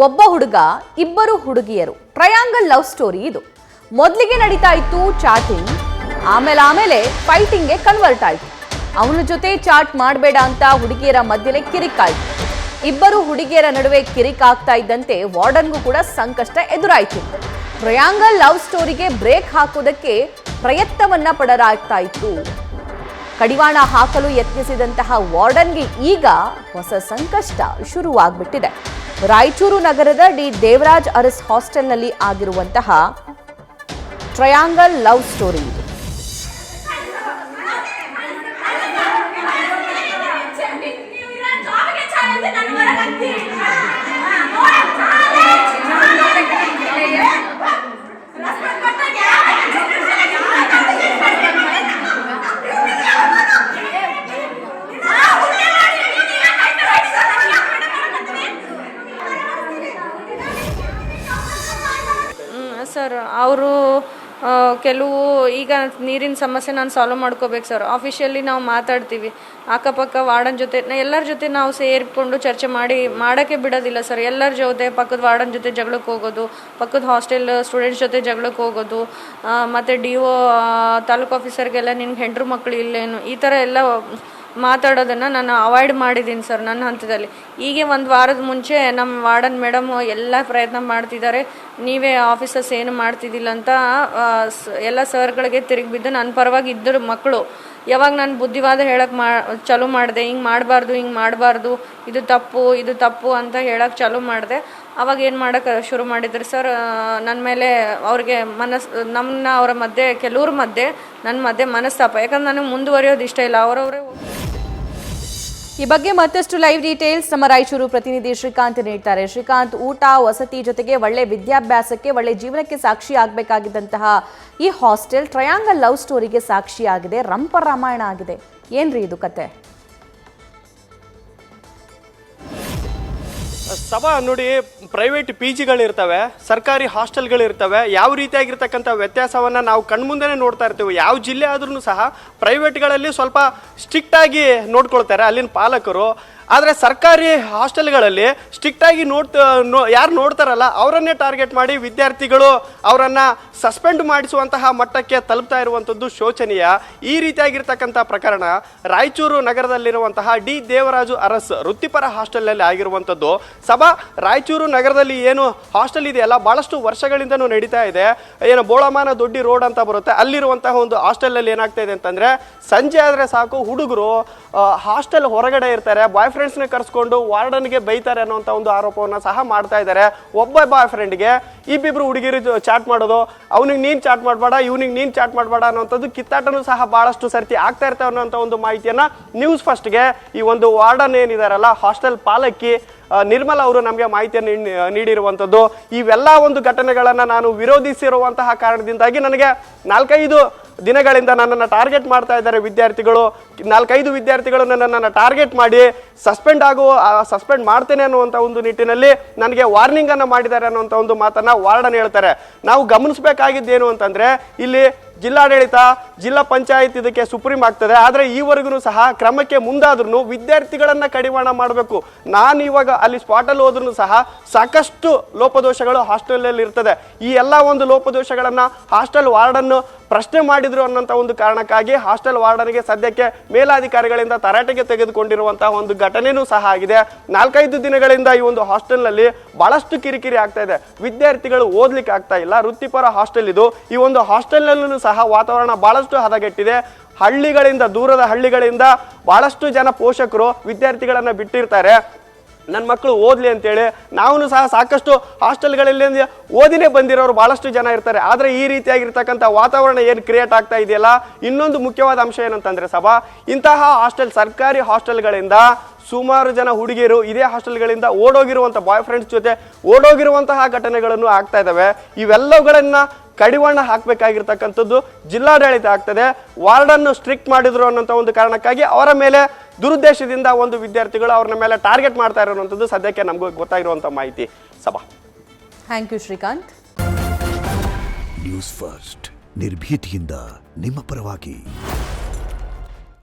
ಒಬ್ಬ ಹುಡುಗ ಇಬ್ಬರು ಹುಡುಗಿಯರು ಟ್ರಯಾಂಗಲ್ ಲವ್ ಸ್ಟೋರಿ ಇದು. ಮೊದಲಿಗೆ ನಡೀತಾ ಇತ್ತು ಚಾಟಿಂಗ್, ಆಮೇಲೆ ಫೈಟಿಂಗ್ಗೆ ಕನ್ವರ್ಟ್ ಆಯ್ತು. ಅವನ ಜೊತೆ ಚಾಟ್ ಮಾಡಬೇಡ ಅಂತ ಹುಡುಗಿಯರ ಮಧ್ಯೆ ಕಿರಿಕಾಯ್ತು. ಇಬ್ಬರು ಹುಡುಗಿಯರ ನಡುವೆ ಕಿರಿಕಾಗ್ತಾ ಇದ್ದಂತೆ ವಾರ್ಡನ್ಗೂ ಕೂಡ ಸಂಕಷ್ಟ ಎದುರಾಯಿತು. ಟ್ರಯಾಂಗಲ್ ಲವ್ ಸ್ಟೋರಿಗೆ ಬ್ರೇಕ್ ಹಾಕೋದಕ್ಕೆ ಪ್ರಯತ್ನವನ್ನ ಪಡಲಾಗ್ತಾ ಇತ್ತು. ಕಡಿವಾಣ ಹಾಕಲು ಯತ್ನಿಸಿದಂತಹ ವಾರ್ಡನ್ಗೆ ಈಗ ಹೊಸ ಸಂಕಷ್ಟ ಶುರುವಾಗ್ಬಿಟ್ಟಿದೆ. ರಾಯಚೂರು ನಗರದ ಡಿ ದೇವರಾಜ್ ಅರಸ್ ಹಾಸ್ಟೆಲ್ನಲ್ಲಿ ಆಗಿರುವಂತಹ ಟ್ರಯಾಂಗಲ್ ಲವ್ ಸ್ಟೋರಿ ಇದು. ಸರ್ ಅವರು ಕೆಲವು ಈಗ ನೀರಿನ ಸಮಸ್ಯೆ ನಾನು ಸಾಲ್ವ್ ಮಾಡ್ಕೋಬೇಕು ಸರ್. ಆಫಿಷಿಯಲಿ ನಾವು ಮಾತಾಡ್ತೀವಿ, ಅಕ್ಕಪಕ್ಕ ವಾರ್ಡನ್ ಜೊತೆ ಎಲ್ಲರ ಜೊತೆ ನಾವು ಸೇರಿಕೊಂಡು ಚರ್ಚೆ ಮಾಡೋಕ್ಕೆ ಬಿಡೋದಿಲ್ಲ ಸರ್. ಎಲ್ಲರ ಜೊತೆ ಪಕ್ಕದ ವಾರ್ಡನ್ ಜೊತೆ ಜಗಳಕ್ಕೆ ಹೋಗೋದು, ಪಕ್ಕದ ಹಾಸ್ಟೆಲ್ ಸ್ಟೂಡೆಂಟ್ಸ್ ಜೊತೆ ಜಗಳಕ್ಕೆ ಹೋಗೋದು, ಮತ್ತು DO ತಾಲೂಕು ಆಫೀಸರ್ಗೆಲ್ಲ ನಿನ್ಗೆ ಹೆಂಡ್ರು ಮಕ್ಕಳು ಇಲ್ಲೇನು ಈ ಥರ ಎಲ್ಲ ಮಾತಾಡೋದನ್ನು ನಾನು ಅವಾಯ್ಡ್ ಮಾಡಿದ್ದೀನಿ ಸರ್ ನನ್ನ ಹಂತದಲ್ಲಿ. ಹೀಗೆ ಒಂದು ವಾರದ ಮುಂಚೆ ನಮ್ಮ ವಾರ್ಡನ್ ಮೇಡಮ್ ಎಲ್ಲ ಪ್ರಯತ್ನ ಮಾಡ್ತಿದ್ದಾರೆ, ನೀವೇ ಆಫೀಸರ್ಸ್ ಏನು ಮಾಡ್ತಿದ್ದಿಲ್ಲ ಅಂತ ಎಲ್ಲ ಸರ್ಗಳಿಗೆ ತಿರುಗಿ ಬಿದ್ದು ನನ್ನ ಪರವಾಗಿ ಇದ್ದರು ಮಕ್ಕಳು. ಯಾವಾಗ ನಾನು ಬುದ್ಧಿವಾದ ಹೇಳಕ್ಕೆ ಚಾಲೂ ಮಾಡಿದೆ, ಹಿಂಗೆ ಮಾಡಬಾರ್ದು, ಇದು ತಪ್ಪು ಅಂತ ಹೇಳಕ್ಕೆ ಚಾಲೂ ಮಾಡಿದೆ. ಅವಾಗ ಏನು ಮಾಡೋಕ್ಕೆ ಶುರು ಮಾಡಿದ್ರು ಸರ್, ನನ್ನ ಮೇಲೆ ಅವ್ರಿಗೆ ನಮ್ಮನ್ನ ಅವರ ಮಧ್ಯೆ ಕೆಲವ್ರ ಮಧ್ಯೆ ನನ್ನ ಮಧ್ಯೆ ಮನಸ್ತಾಪ. ಯಾಕಂದ್ರೆ ನನಗೆ ಮುಂದುವರಿಯೋದು ಇಷ್ಟ ಇಲ್ಲ. ಅವರವರೇ ಈ ಬಗ್ಗೆ ಮತ್ತಷ್ಟು ಲೈವ್ ಡೀಟೇಲ್ಸ್ ನಮ್ಮ ರಾಯಚೂರು ಪ್ರತಿನಿಧಿ ಶ್ರೀಕಾಂತ್ ನೀಡ್ತಾರೆ. ಶ್ರೀಕಾಂತ್, ಊಟ ವಸತಿ ಜೊತೆಗೆ ಒಳ್ಳೆ ವಿದ್ಯಾಭ್ಯಾಸಕ್ಕೆ ಒಳ್ಳೆ ಜೀವನಕ್ಕೆ ಸಾಕ್ಷಿ ಆಗಬೇಕಾಗಿದ್ದಂತಹ ಈ ಹಾಸ್ಟೆಲ್ ಟ್ರಯಾಂಗಲ್ ಲವ್ ಸ್ಟೋರಿಗೆ ಸಾಕ್ಷಿಯಾಗಿದೆ, ರಂಪ ರಾಮಾಯಣ ಆಗಿದೆ. ಏನ್ರಿ ಇದು ಕತೆ? ಸಭಾ ನೋಡಿ, ಪ್ರೈವೇಟ್ PGಗಳಿರ್ತವೆ, ಸರ್ಕಾರಿ ಹಾಸ್ಟೆಲ್ಗಳಿರ್ತವೆ. ಯಾವ ರೀತಿಯಾಗಿರ್ತಕ್ಕಂಥ ವ್ಯತ್ಯಾಸವನ್ನು ನಾವು ಕಣ್ಮುಂದೆ ನೋಡ್ತಾ ಇರ್ತೀವಿ. ಯಾವ ಜಿಲ್ಲೆ ಆದ್ರೂ ಸಹ ಪ್ರೈವೇಟ್ಗಳಲ್ಲಿ ಸ್ವಲ್ಪ ಸ್ಟ್ರಿಕ್ಟಾಗಿ ನೋಡ್ಕೊಳ್ತಾರೆ ಅಲ್ಲಿನ ಪಾಲಕರು. ಆದರೆ ಸರ್ಕಾರಿ ಹಾಸ್ಟೆಲ್ಗಳಲ್ಲಿ ಸ್ಟ್ರಿಕ್ಟಾಗಿ ಯಾರು ನೋಡ್ತಾರಲ್ಲ ಅವರನ್ನೇ ಟಾರ್ಗೆಟ್ ಮಾಡಿ ವಿದ್ಯಾರ್ಥಿಗಳು ಅವರನ್ನು ಸಸ್ಪೆಂಡ್ ಮಾಡಿಸುವಂತಹ ಮಟ್ಟಕ್ಕೆ ತಲುಪ್ತಾ ಇರುವಂಥದ್ದು ಶೋಚನೀಯ. ಈ ರೀತಿಯಾಗಿರ್ತಕ್ಕಂಥ ಪ್ರಕರಣ ರಾಯಚೂರು ನಗರದಲ್ಲಿರುವಂತಹ ಡಿ ದೇವರಾಜು ಅರಸ್ ವೃತ್ತಿಪರ ಹಾಸ್ಟೆಲ್ನಲ್ಲಿ ಆಗಿರುವಂಥದ್ದು. ಸಭಾ, ರಾಯಚೂರು ನಗರದಲ್ಲಿ ಏನು ಹಾಸ್ಟೆಲ್ ಇದೆಯಲ್ಲ ಭಾಳಷ್ಟು ವರ್ಷಗಳಿಂದನೂ ನಡೀತಾ ಇದೆ. ಏನು ಬೋಳಮಾನ ದೊಡ್ಡಿ ರೋಡ್ ಅಂತ ಬರುತ್ತೆ, ಅಲ್ಲಿರುವಂತಹ ಒಂದು ಹಾಸ್ಟೆಲ್ನಲ್ಲಿ ಏನಾಗ್ತಾ ಇದೆ ಅಂತಂದರೆ, ಸಂಜೆ ಆದರೆ ಸಾಕು ಹುಡುಗರು ಹಾಸ್ಟೆಲ್ ಹೊರಗಡೆ ಇರ್ತಾರೆ, ಬಾಯ್ ಫ್ರೆಂಡ್ಸ್ನ ಕರೆಸ್ಕೊಂಡು ವಾರ್ಡನ್ಗೆ ಬೈತಾರೆ ಅನ್ನೋಂಥ ಒಂದು ಆರೋಪವನ್ನು ಸಹ ಮಾಡ್ತಾ ಇದ್ದಾರೆ. ಒಬ್ಬ ಬಾಯ್ ಫ್ರೆಂಡ್ಗೆ ಇಬ್ಬಿಬ್ರು ಹುಡುಗಿರು ಚಾಟ್ ಮಾಡೋದು, ಅವನಿಗೆ ನೀನು ಚಾಟ್ ಮಾಡಬೇಡ, ಇವನಿಗೆ ನೀನು ಚಾಟ್ ಮಾಡಬೇಡ ಅನ್ನೋಂಥದ್ದು ಕಿತ್ತಾಟನೂ ಸಹ ಭಾಳಷ್ಟು ಸರ್ತಿ ಆಗ್ತಾ ಇರ್ತವೆ ಅನ್ನೋಂಥ ಒಂದು ಮಾಹಿತಿಯನ್ನು ನ್ಯೂಸ್ ಫಸ್ಟ್ಗೆ ಈ ಒಂದು ವಾರ್ಡನ್ ಏನಿದಾರಲ್ಲ ಹಾಸ್ಟೆಲ್ ಪಾಲಕಿ ನಿರ್ಮಲಾ ಅವರು ನಮಗೆ ಮಾಹಿತಿಯನ್ನು ನೀಡಿರುವಂಥದ್ದು. ಇವೆಲ್ಲ ಒಂದು ಘಟನೆಗಳನ್ನು ನಾನು ವಿರೋಧಿಸಿರುವಂತಹ ಕಾರಣದಿಂದಾಗಿ ನನಗೆ 4-5 ದಿನಗಳಿಂದ ನನ್ನನ್ನು ಟಾರ್ಗೆಟ್ ಮಾಡ್ತಾ ಇದ್ದಾರೆ ವಿದ್ಯಾರ್ಥಿಗಳು. 4-5 ವಿದ್ಯಾರ್ಥಿಗಳು ನನ್ನನ್ನು ಟಾರ್ಗೆಟ್ ಮಾಡಿ ಸಸ್ಪೆಂಡ್ ಮಾಡ್ತೇನೆ ಅನ್ನುವಂಥ ಒಂದು ನಿಟ್ಟಿನಲ್ಲಿ ನನಗೆ ವಾರ್ನಿಂಗನ್ನು ಮಾಡಿದ್ದಾರೆ ಅನ್ನುವಂಥ ಒಂದು ಮಾತನ್ನು ವಾರ್ಡನ್ ಹೇಳ್ತಾರೆ. ನಾವು ಗಮನಿಸಬೇಕಾಗಿದ್ದೇನು ಅಂತಂದರೆ, ಇಲ್ಲಿ ಜಿಲ್ಲಾಡಳಿತ, ಜಿಲ್ಲಾ ಪಂಚಾಯತ್ ಇದಕ್ಕೆ ಸುಪ್ರೀಂ ಆಗ್ತದೆ. ಆದರೆ ಈವರೆಗೂ ಸಹ ಕ್ರಮಕ್ಕೆ ಮುಂದಾದ್ರೂ ವಿದ್ಯಾರ್ಥಿಗಳನ್ನು ಕಡಿವಾಣ ಮಾಡಬೇಕು. ನಾನು ಇವಾಗ ಅಲ್ಲಿ ಸ್ಪಾಟಲ್ಲಿ ಹೋದ್ರೂ ಸಹ ಸಾಕಷ್ಟು ಲೋಪದೋಷಗಳು ಹಾಸ್ಟೆಲಲ್ಲಿ ಇರ್ತದೆ. ಈ ಎಲ್ಲ ಒಂದು ಲೋಪದೋಷಗಳನ್ನು ಹಾಸ್ಟೆಲ್ ವಾರ್ಡನ್ನು ಪ್ರಶ್ನೆ ಮಾಡಿದ್ರು ಅನ್ನೋಂಥ ಒಂದು ಕಾರಣಕ್ಕಾಗಿ ಹಾಸ್ಟೆಲ್ ವಾರ್ಡನ್ಗೆ ಸದ್ಯಕ್ಕೆ ಮೇಲಾಧಿಕಾರಿಗಳಿಂದ ತರಾಟೆಗೆ ತೆಗೆದುಕೊಂಡಿರುವಂತಹ ಒಂದು ಘಟನೆಯೂ ಸಹ ಆಗಿದೆ. 4-5 ದಿನಗಳಿಂದ ಈ ಒಂದು ಹಾಸ್ಟೆಲ್ನಲ್ಲಿ ಬಹಳಷ್ಟು ಕಿರಿಕಿರಿ ಆಗ್ತಾ ಇದೆ. ವಿದ್ಯಾರ್ಥಿಗಳು ಓದ್ಲಿಕ್ಕೆ ಆಗ್ತಾ ಇಲ್ಲ. ವೃತ್ತಿಪರ ಹಾಸ್ಟೆಲ್ ಇದು. ಈ ಒಂದು ಹಾಸ್ಟೆಲ್ನಲ್ಲೂ ಸಹ ವಾತಾವರಣ ಬಹಳಷ್ಟು ಹದಗೆಟ್ಟಿದೆ. ದೂರದ ಹಳ್ಳಿಗಳಿಂದ ಬಹಳಷ್ಟು ಜನ ಪೋಷಕರು ವಿದ್ಯಾರ್ಥಿಗಳನ್ನು ಬಿಟ್ಟಿರ್ತಾರೆ, ನನ್ನ ಮಕ್ಕಳು ಓದಲಿ ಅಂತೇಳಿ. ನಾವು ಸಹ ಸಾಕಷ್ಟು ಹಾಸ್ಟೆಲ್ಗಳಲ್ಲಿ ಓದಿನೇ ಬಂದಿರೋರು ಭಾಳಷ್ಟು ಜನ ಇರ್ತಾರೆ. ಆದರೆ ಈ ರೀತಿಯಾಗಿರ್ತಕ್ಕಂಥ ವಾತಾವರಣ ಏನು ಕ್ರಿಯೇಟ್ ಆಗ್ತಾ ಇದೆಯಲ್ಲ, ಇನ್ನೊಂದು ಮುಖ್ಯವಾದ ಅಂಶ ಏನಂತಂದರೆ ಸಭಾ, ಇಂತಹ ಹಾಸ್ಟೆಲ್ ಸರ್ಕಾರಿ ಹಾಸ್ಟೆಲ್ಗಳಿಂದ ಸುಮಾರು ಜನ ಹುಡುಗಿಯರು ಇದೇ ಹಾಸ್ಟೆಲ್ಗಳಿಂದ ಓಡೋಗಿರುವಂಥ ಬಾಯ್ ಫ್ರೆಂಡ್ಸ್ ಜೊತೆ ಓಡೋಗಿರುವಂತಹ ಘಟನೆಗಳನ್ನು ಆಗ್ತಾ ಇದ್ದಾವೆ. ಇವೆಲ್ಲವುಗಳನ್ನು ಕಡಿವಾಣ ಹಾಕಬೇಕಾಗಿರ್ತಕ್ಕಂಥದ್ದು ಜಿಲ್ಲಾಡಳಿತ ಆಗ್ತದೆ. ವಾರ್ಡನ್ನು ಸ್ಟ್ರಿಕ್ಟ್ ಮಾಡಿದ್ರು ಅನ್ನೋಂಥ ಒಂದು ಕಾರಣಕ್ಕಾಗಿ ಅವರ ಮೇಲೆ ದುರುದ್ದೇಶದಿಂದ ಒಂದು ವಿದ್ಯಾರ್ಥಿಗಳು ಅವ್ರ ಮೇಲೆ ಟಾರ್ಗೆಟ್ ಮಾಡ್ತಾ ಇರೋವಂಥದ್ದು ಸದ್ಯಕ್ಕೆ ನಮಗೂ ಗೊತ್ತಾಗಿರುವಂಥ ಮಾಹಿತಿ. ಸಭಾ, thank you Srikanth. News first ನಿರ್ಭೀತಿಯಿಂದ ನಿಮ್ಮ ಪರವಾಗಿ.